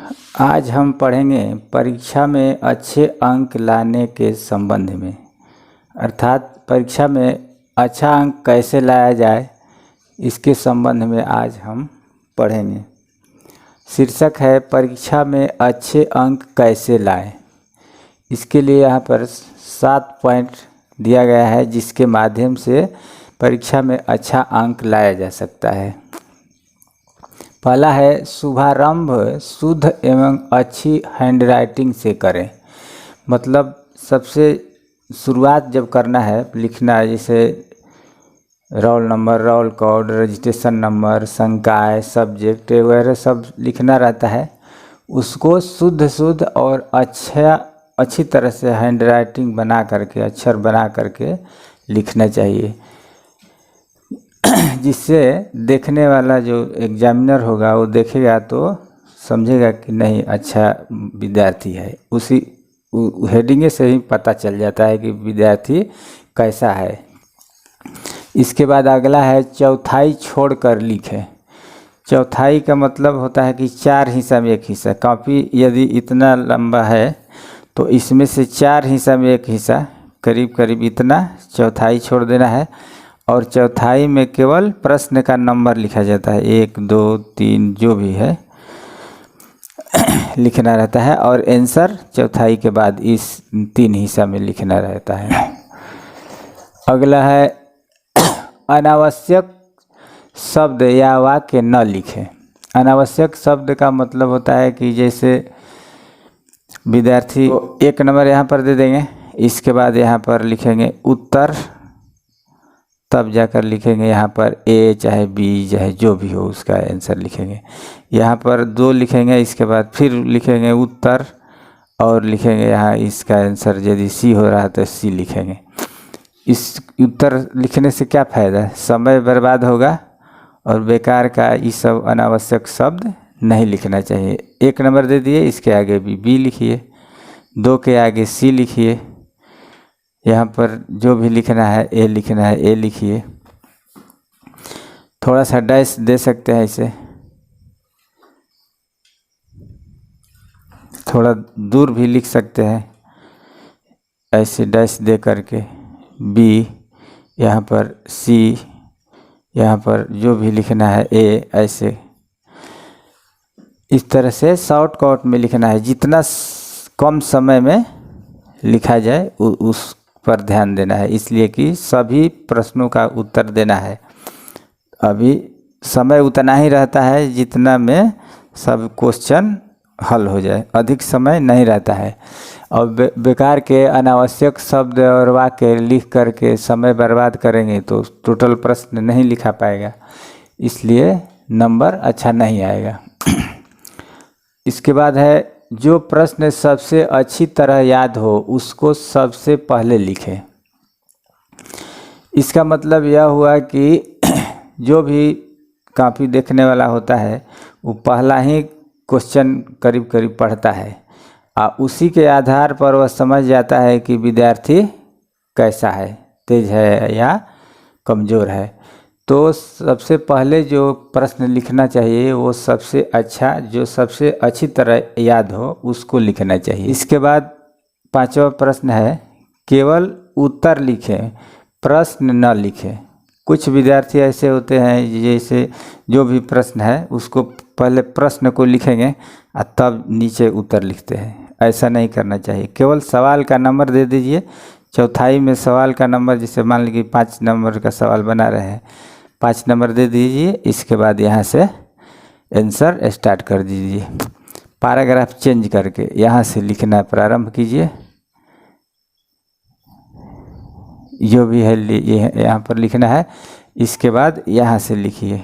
आज हम पढ़ेंगे परीक्षा में अच्छे अंक लाने के संबंध में, अर्थात परीक्षा में अच्छा अंक कैसे लाया जाए इसके संबंध में आज हम पढ़ेंगे। शीर्षक है परीक्षा में अच्छे अंक कैसे लाएं। इसके लिए यहाँ पर 7 पॉइंट दिया गया है जिसके माध्यम से परीक्षा में अच्छा अंक लाया जा सकता है। पहला है शुभारंभ शुद्ध एवं अच्छी हैंडराइटिंग से करें। मतलब सबसे शुरुआत जब करना है लिखना, जैसे roll number, roll code, registration number, संकाय, सब्जेक्ट वगैरह सब लिखना रहता है, उसको शुद्ध और अच्छी तरह से हैंडराइटिंग बना करके, अक्षर बना करके लिखना चाहिए, जिससे देखने वाला जो एग्जामिनर होगा वो देखेगा तो समझेगा कि नहीं अच्छा विद्यार्थी है। उसी हेडिंग से ही पता चल जाता है कि विद्यार्थी कैसा है। इसके बाद अगला है चौथाई छोड़कर लिखें। चौथाई का मतलब होता है कि 4 हिस्सा में 1 हिस्सा। कॉपी यदि इतना लंबा है तो इसमें से 4 हिस्सा में 1 हिस्सा, करीब इतना चौथाई छोड़ देना है। और चौथाई में केवल प्रश्न का नंबर लिखा जाता है, 1 2 3 जो भी है लिखना रहता है। और आंसर चौथाई के बाद इस 3 हिस्सा में लिखना रहता है। अगला है अनावश्यक शब्द या वाक्य न लिखें। अनावश्यक शब्द का मतलब होता है कि जैसे विद्यार्थी 1 नंबर यहाँ पर दे देंगे, इसके बाद यहाँ पर लिखेंगे उत्तर, तब जाकर लिखेंगे यहाँ पर ए चाहे बी चाहे जो भी हो उसका आंसर लिखेंगे। यहाँ पर 2 लिखेंगे, इसके बाद फिर लिखेंगे उत्तर और लिखेंगे यहाँ इसका आंसर, यदि सी हो रहा है तो सी लिखेंगे। इस उत्तर लिखने से क्या फ़ायदा है, समय बर्बाद होगा और बेकार का ये सब अनावश्यक शब्द नहीं लिखना चाहिए। 1 नंबर दे दिए, इसके आगे भी बी लिखिए, 2 के आगे सी लिखिए, यहाँ पर जो भी लिखना है ए लिखना है ए लिखिए। थोड़ा सा डैश दे सकते हैं, इसे थोड़ा दूर भी लिख सकते हैं ऐसे डैश दे करके। बी, यहाँ पर सी, यहाँ पर जो भी लिखना है ए, ऐसे इस तरह से शॉर्टकट में लिखना है। जितना कम समय में लिखा जाए उस पर ध्यान देना है, इसलिए कि सभी प्रश्नों का उत्तर देना है। अभी समय उतना ही रहता है जितना में सब क्वेश्चन हल हो जाए, अधिक समय नहीं रहता है। और बेकार के अनावश्यक शब्द और वाक्य लिख करके समय बर्बाद करेंगे तो टोटल प्रश्न नहीं लिखा पाएगा, इसलिए नंबर अच्छा नहीं आएगा। इसके बाद है जो प्रश्न सबसे अच्छी तरह याद हो उसको सबसे पहले लिखें। इसका मतलब यह हुआ कि जो भी कॉपी देखने वाला होता है वो पहला ही क्वेश्चन करीब पढ़ता है और उसी के आधार पर वह समझ जाता है कि विद्यार्थी कैसा है, तेज है या कमज़ोर है। तो सबसे पहले जो प्रश्न लिखना चाहिए वो सबसे अच्छा, जो सबसे अच्छी तरह याद हो उसको लिखना चाहिए। इसके बाद 5वां प्रश्न है केवल उत्तर लिखें, प्रश्न न लिखें। कुछ विद्यार्थी ऐसे होते हैं जैसे जो भी प्रश्न है उसको पहले प्रश्न को लिखेंगे और तब नीचे उत्तर लिखते हैं। ऐसा नहीं करना चाहिए। केवल सवाल का नंबर दे दीजिए। चौथाई में सवाल का नंबर, जैसे मान लीजिए 5 नंबर का सवाल बना रहे हैं, 5 नंबर दे दीजिए। इसके बाद यहाँ से आंसर स्टार्ट कर दीजिए। पैराग्राफ चेंज करके यहाँ से लिखना प्रारंभ कीजिए। जो भी है ये यहाँ पर लिखना है, इसके बाद यहाँ से लिखिए,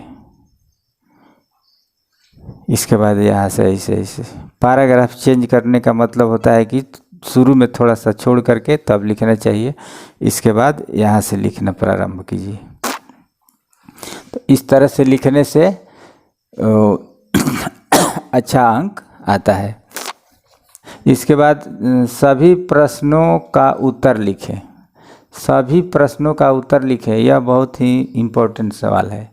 इसके बाद यहाँ से ऐसे पैराग्राफ चेंज करने का मतलब होता है कि शुरू में थोड़ा सा छोड़ करके तब लिखना चाहिए। इसके बाद यहाँ से लिखना प्रारंभ कीजिए। तो इस तरह से लिखने से अच्छा अंक आता है। इसके बाद सभी प्रश्नों का उत्तर लिखें। सभी प्रश्नों का उत्तर लिखें, यह बहुत ही इम्पोर्टेंट सवाल है।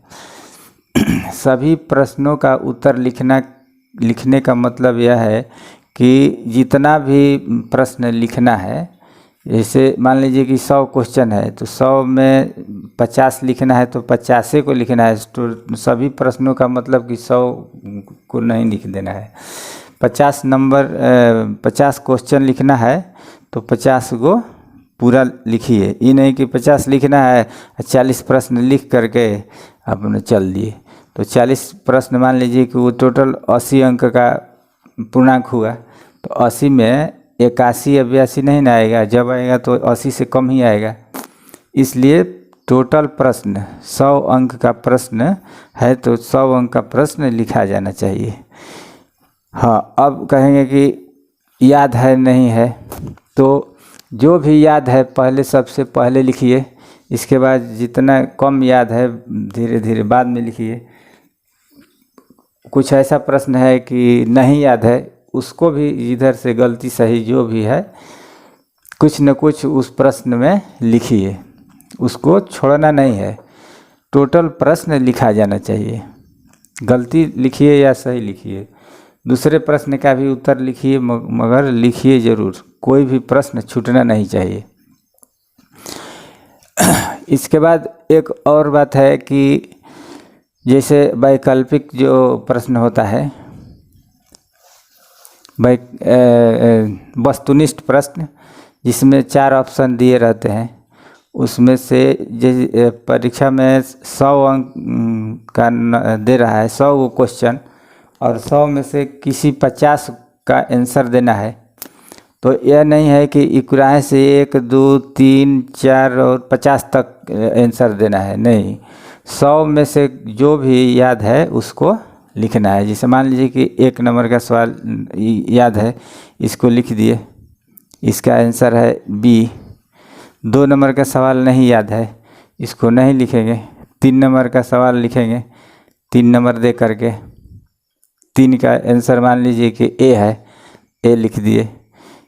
सभी प्रश्नों का उत्तर लिखना लिखने का मतलब यह है कि जितना भी प्रश्न लिखना है, जैसे मान लीजिए कि 100 क्वेश्चन है तो 100 में 50 लिखना है तो 50 को लिखना है। तो सभी प्रश्नों का मतलब कि 100 को नहीं लिख देना है। 50 क्वेश्चन लिखना है तो 50 को पूरा लिखिए। ये नहीं कि 50 लिखना है 40 प्रश्न लिख करके आपने चल दिए। तो 40 प्रश्न मान लीजिए कि वो टोटल 80 अंक का पूर्णांक हुआ, तो 80 में 81 या 82 नहीं ना आएगा, जब आएगा तो 80 से कम ही आएगा। इसलिए टोटल प्रश्न 100 अंक का प्रश्न है तो 100 अंक का प्रश्न लिखा जाना चाहिए। हाँ, अब कहेंगे कि याद है नहीं है, तो जो भी याद है पहले सबसे पहले लिखिए, इसके बाद जितना कम याद है धीरे धीरे बाद में लिखिए। कुछ ऐसा प्रश्न है कि नहीं याद है, उसको भी इधर से गलती सही जो भी है कुछ न कुछ उस प्रश्न में लिखिए, उसको छोड़ना नहीं है। टोटल प्रश्न लिखा जाना चाहिए, गलती लिखिए या सही लिखिए। दूसरे प्रश्न का भी उत्तर लिखिए, मगर लिखिए ज़रूर, कोई भी प्रश्न छूटना नहीं चाहिए। इसके बाद एक और बात है कि जैसे वैकल्पिक जो प्रश्न होता है, वस्तुनिष्ठ प्रश्न जिसमें 4 ऑप्शन दिए रहते हैं, उसमें से परीक्षा में 100 अंक का दे रहा है, 100 क्वेश्चन, और 100 में से किसी 50 का आंसर देना है। तो यह नहीं है कि इकुराहे से 1, 2, 3, 4 और 50 तक आंसर देना है, नहीं, 100 में से जो भी याद है उसको लिखना है। जैसे मान लीजिए कि 1 नंबर का सवाल याद है, इसको लिख दिए, इसका आंसर है बी। 2 नंबर का सवाल नहीं याद है, इसको नहीं लिखेंगे। 3 नंबर का सवाल लिखेंगे, 3 नंबर दे करके 3 का आंसर मान लीजिए कि ए है, ए लिख दिए।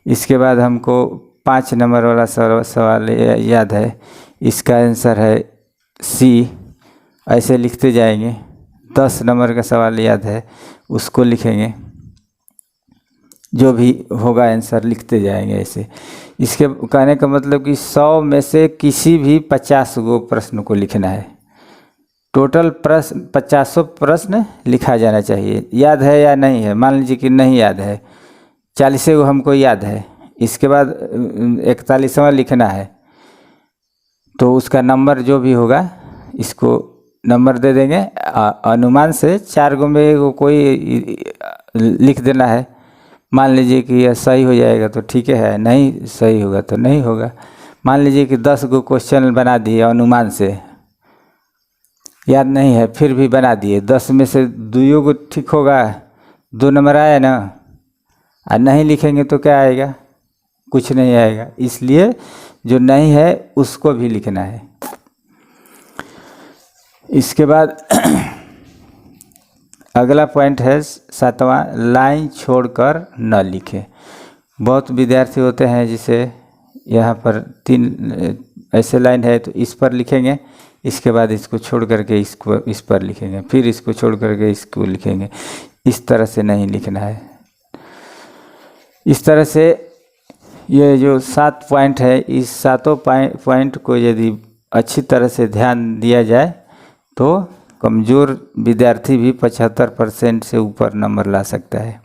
इसके बाद हमको 5 नंबर वाला सवाल याद है, इसका आंसर है सी, ऐसे लिखते जाएंगे। 10 नंबर का सवाल याद है, उसको लिखेंगे, जो भी होगा आंसर लिखते जाएंगे ऐसे। इसके कहने का मतलब कि 100 में से किसी भी 50 गो प्रश्न को लिखना है। टोटल प्रश्न 50 प्रश्न लिखा जाना चाहिए। याद है या नहीं है, मान लीजिए कि नहीं याद है, 40 गो हमको याद है, इसके बाद 41वां लिखना है, तो उसका नंबर जो भी होगा इसको नंबर दे देंगे। अनुमान से 4 गो में एगो कोई लिख देना है। मान लीजिए कि यह सही हो जाएगा तो ठीक है, नहीं सही होगा तो नहीं होगा। मान लीजिए कि 10 गो क्वेश्चन बना दिए अनुमान से, याद नहीं है फिर भी बना दिए, 10 में से 2 गो ठीक होगा, 2 नंबर आया ना। और नहीं लिखेंगे तो क्या आएगा, कुछ नहीं आएगा। इसलिए जो नहीं है उसको भी लिखना है। इसके बाद अगला पॉइंट है 7वां, लाइन छोड़कर न लिखें। बहुत विद्यार्थी होते हैं जिसे यहाँ पर 3 ऐसे लाइन है तो इस पर लिखेंगे, इसके बाद इसको छोड़ करके इसको इस पर लिखेंगे, फिर इसको छोड़ करके इसको लिखेंगे। इस तरह से नहीं लिखना है। इस तरह से ये जो 7 पॉइंट है, इस 7 पॉइंट को यदि अच्छी तरह से ध्यान दिया जाए तो कमज़ोर विद्यार्थी भी 75% से ऊपर नंबर ला सकता है।